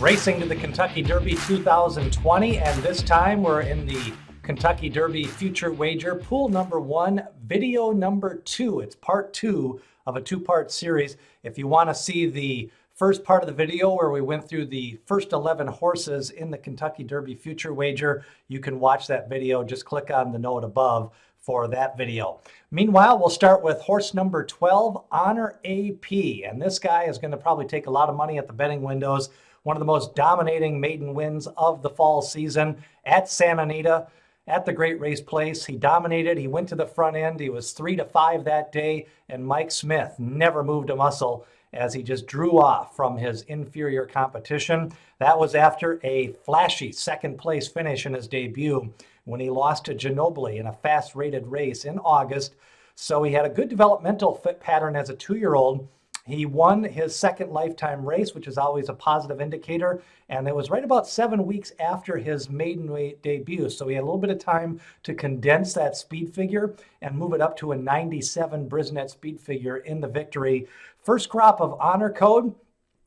Racing to the Kentucky Derby 2020, and this time we're in the Kentucky Derby Future Wager Pool number 1, video number 2. It's part 2 of a 2-part series. If you want to see the first part of the video where we went through the first 11 horses in the Kentucky Derby Future Wager, you can watch that video. Just click on the note above for that video. Meanwhile, we'll start with horse number 12, Honor AP. And this guy is going to probably take a lot of money at the betting windows. One of the most dominating maiden wins of the fall season at Santa Anita at the Great Race Place. He dominated. He went to the front end. He was 3-5 that day, and Mike Smith never moved a muscle as he just drew off from his inferior competition. That was after a flashy second place finish in his debut when he lost to Ginobili in a fast rated race in August. So he had a good developmental fit pattern as a 2-year-old. He won his second lifetime race, which is always a positive indicator. And it was right about 7 weeks after his maiden weight debut. So he had a little bit of time to condense that speed figure and move it up to a 97 Brisnet speed figure in the victory. First crop of honor code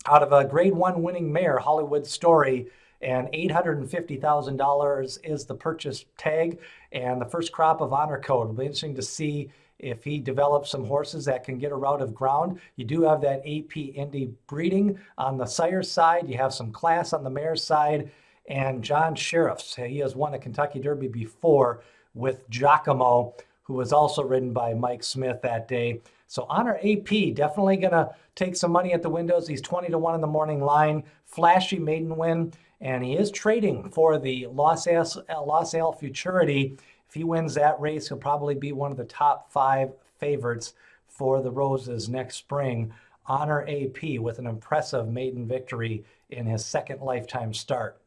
out of a grade 1 winning mare, Hollywood Story, and $850,000 is the purchase tag. And the first crop of honor code will be interesting to see if he develops some horses that can get a route of ground. You do have that AP Indy breeding on the sire side. You have some class on the mare side. And John Sheriffs, he has won a Kentucky Derby before with Giacomo, who was also ridden by Mike Smith that day. So Honor AP definitely going to take some money at the windows. He's 20-1 in the morning line. Flashy maiden win. And he is trading for the Los Ale Futurity. If he wins that race, he'll probably be one of the top 5 favorites for the Roses next spring. Honor AP with an impressive maiden victory in his second lifetime start.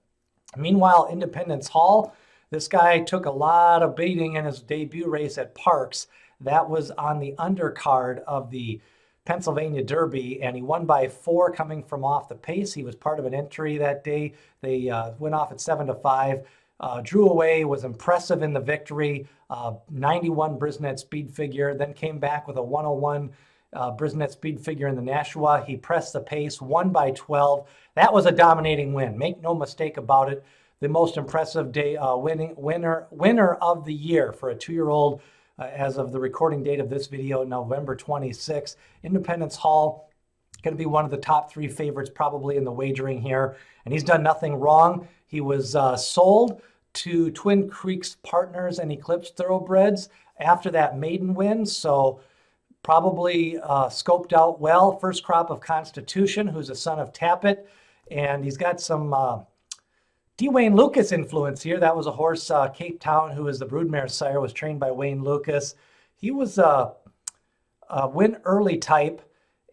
Meanwhile, Independence Hall, this guy took a lot of beating in his debut race at Parks. That was on the undercard of the Pennsylvania Derby, and he won by 4 coming from off the pace. He was part of an entry that day. They went off at 7-5. Drew away, was impressive in the victory, 91 Brisnet speed figure, then came back with a 101 Brisnet speed figure in the Nashua. He pressed the pace, won by 12. That was a dominating win. Make no mistake about it. The most impressive day winner of the year for a 2-year-old as of the recording date of this video, November 26th. Independence Hall, going to be one of the top 3 favorites probably in the wagering here. And he's done nothing wrong. He was sold to Twin Creeks Partners and Eclipse Thoroughbreds after that maiden win. So probably scoped out well. First crop of Constitution, who's a son of Tappet. And he's got some D. Wayne Lucas influence here. That was a horse, Cape Town, who is the broodmare sire, was trained by Wayne Lucas. He was a win early type.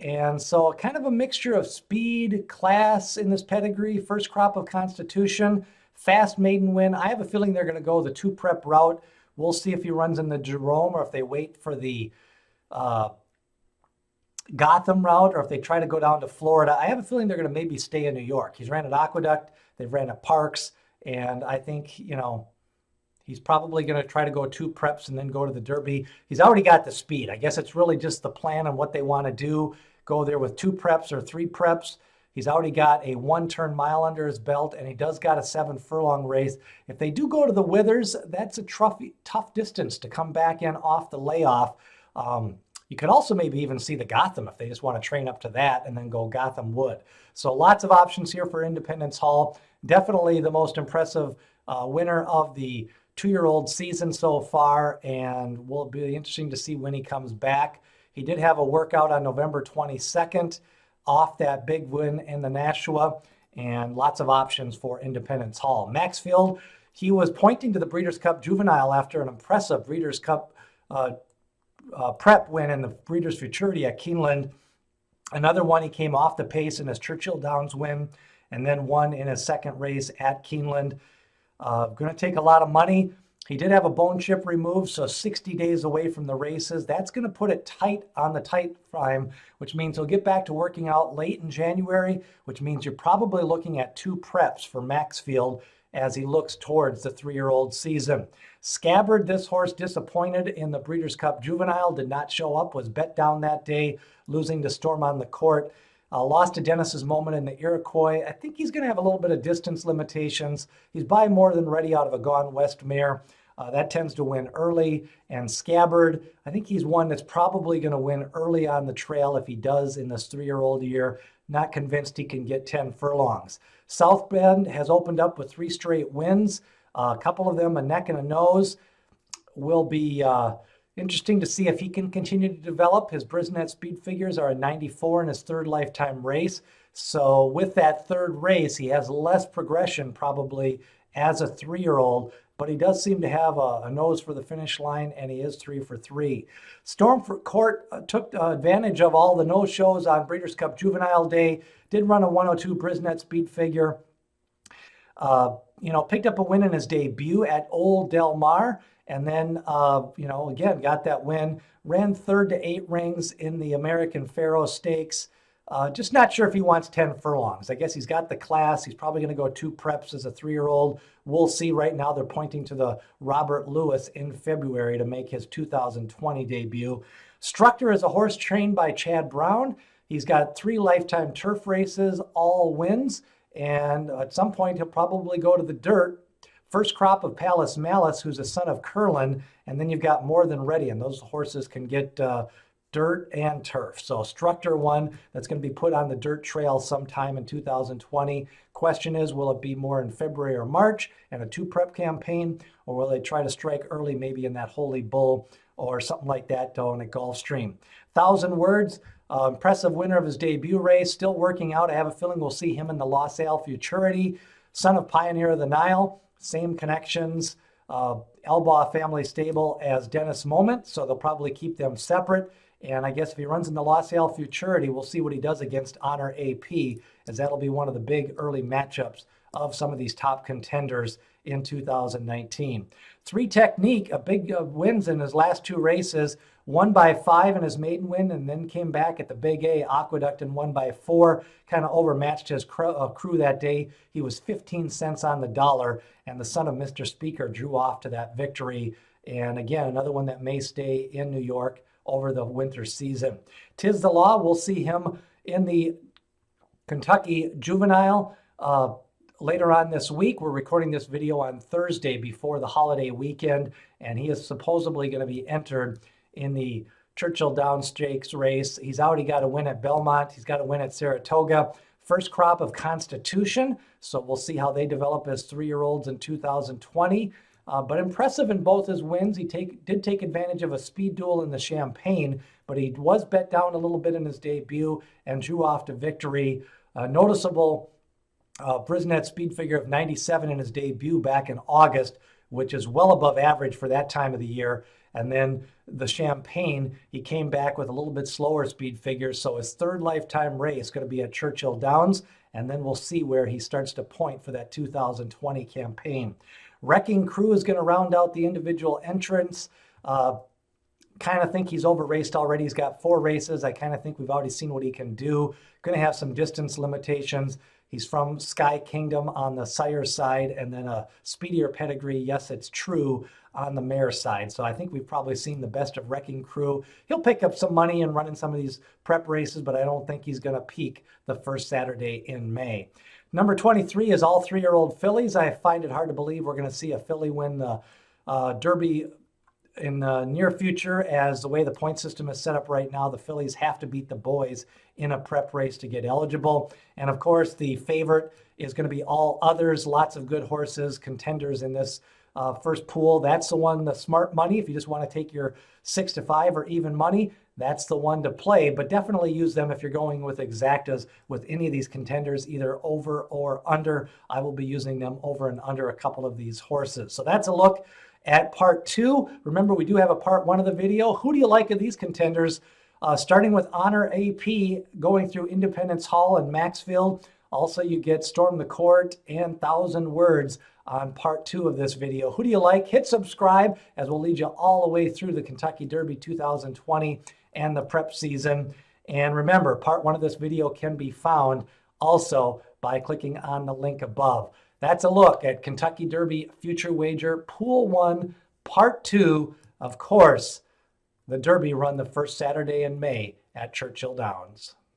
And so kind of a mixture of speed, class in this pedigree, first crop of Constitution, fast maiden win. I have a feeling they're going to go the 2-prep route. We'll see if he runs in the Jerome or if they wait for the Gotham route or if they try to go down to Florida. I have a feeling they're going to maybe stay in New York. He's ran at Aqueduct. They've ran at Parks. And I think, he's probably going to try to go 2 preps and then go to the Derby. He's already got the speed. I guess it's really just the plan and what they want to do. Go there with 2 preps or 3 preps. He's already got a 1-turn mile under his belt, and he does got a 7-furlong race. If they do go to the Withers, that's a tough distance to come back in off the layoff. You could also maybe even see the Gotham if they just want to train up to that and then go Gotham Wood. So lots of options here for Independence Hall. Definitely the most impressive winner of the 2-year-old season so far, and will be interesting to see when he comes back. He did have a workout on November 22nd off that big win in the Nashua, and lots of options for Independence Hall. Maxfield, he was pointing to the Breeders' Cup Juvenile after an impressive Breeders' Cup prep win in the Breeders' Futurity at Keeneland. Another one, he came off the pace in his Churchill Downs win, and then won in his second race at Keeneland. Going to take a lot of money. He did have a bone chip removed, so 60 days away from the races. That's going to put it tight on the tight frame, which means he'll get back to working out late in January, which means you're probably looking at 2 preps for Maxfield as he looks towards the 3-year-old season. Scabbard, this horse disappointed in the Breeders' Cup Juvenile, did not show up, was bet down that day, losing to Storm on the Court. Lost to Dennis's Moment in the Iroquois. I think he's going to have a little bit of distance limitations. He's by more than ready out of a Gone West mare. That tends to win early. And Scabbard, I think he's one that's probably going to win early on the trail if he does in this 3-year-old year. Not convinced he can get 10 furlongs. South Bend has opened up with 3 straight wins. A couple of them a neck and a nose. Will be interesting to see if he can continue to develop. His Brisnet speed figures are a 94 in his 3rd lifetime race. So with that 3rd race, he has less progression probably as a 3-year-old, but he does seem to have a nose for the finish line, and he is 3 for 3. Stormford Court took advantage of all the no-shows on Breeders' Cup Juvenile Day, did run a 102 Brisnet speed figure. Picked up a win in his debut at Old Del Mar. And then, again, got that win. Ran 3rd to 8 rings in the American Pharoah Stakes. Just not sure if he wants 10 furlongs. I guess he's got the class. He's probably going to go 2 preps as a 3-year-old. We'll see. Right now, they're pointing to the Robert Lewis in February to make his 2020 debut. Structor is a horse trained by Chad Brown. He's got 3 lifetime turf races, all wins. And at some point, he'll probably go to the dirt. First crop of Palace Malice, who's a son of Curlin, and then you've got More Than Ready, and those horses can get dirt and turf. So Structor one that's going to be put on the dirt trail sometime in 2020. Question is, will it be more in February or March and a 2 prep campaign, or will they try to strike early, maybe in that Holy Bull or something like that down at Gulfstream? 1,000 Words, impressive winner of his debut race, still working out. I have a feeling we'll see him in the La Salle Futurity. Son of Pioneer of the Nile. Same connections, Elbaugh family stable as Dennis Moment, so they'll probably keep them separate. And I guess if he runs in the La Salle Futurity, we'll see what he does against Honor AP, as that'll be one of the big early matchups of some of these top contenders in 2019. 3 Technique, a big wins in his last 2 races, won by 5 in his maiden win, and then came back at the Big A Aqueduct and won by 4. Kind of overmatched his crew that day. He was 15 cents on the dollar, and the son of Mr. Speaker drew off to that victory. And again, another one that may stay in New York over the winter season. 'Tis the Law, we'll see him in the Kentucky Juvenile later on this week. We're recording this video on Thursday before the holiday weekend, and he is supposedly going to be entered in the Churchill Downs Stakes race. He's already got a win at Belmont. He's got a win at Saratoga. First crop of Constitution, so we'll see how they develop as 3-year-olds in 2020. But impressive in both his wins. He did take advantage of a speed duel in the Champagne, but he was bet down a little bit in his debut and drew off to victory. Noticeable Brisnet speed figure of 97 in his debut back in August, which is well above average for that time of the year. And then the Champagne, he came back with a little bit slower speed figures. So his 3rd lifetime race going to be at Churchill Downs. And then we'll see where he starts to point for that 2020 campaign. Wrecking Crew is going to round out the individual entrants. Kind of think he's over-raced already. He's got 4 races. I kind of think we've already seen what he can do. Going to have some distance limitations. He's from Sky Kingdom on the sire side, and then a speedier pedigree, yes, it's true, on the mare side. So I think we've probably seen the best of Wrecking Crew. He'll pick up some money and run in some of these prep races, but I don't think he's going to peak the first Saturday in May. Number 23 is all 3-year-old fillies. I find it hard to believe we're going to see a filly win the Derby in the near future, as the way the point system is set up right now, the fillies have to beat the boys in a prep race to get eligible. And of course, the favorite is going to be All Others. Lots of good horses, contenders in this first pool. That's the one, the smart money. If you just want to take your 6 to 5 or even money, that's the one to play. But definitely use them if you're going with exactas with any of these contenders, either over or under. I will be using them over and under a couple of these horses. So that's a look at part 2. Remember, we do have a part 1 of the video. Who do you like of these contenders? Starting with Honor AP, going through Independence Hall and Maxfield. Also, you get Storm the Court and 1,000 Words on part 2 of this video. Who do you like? Hit subscribe, as we'll lead you all the way through the Kentucky Derby 2020 and the prep season. And remember, part 1 of this video can be found also by clicking on the link above. That's a look at Kentucky Derby Future Wager Pool 1, Part 2. Of course, the Derby run the first Saturday in May at Churchill Downs.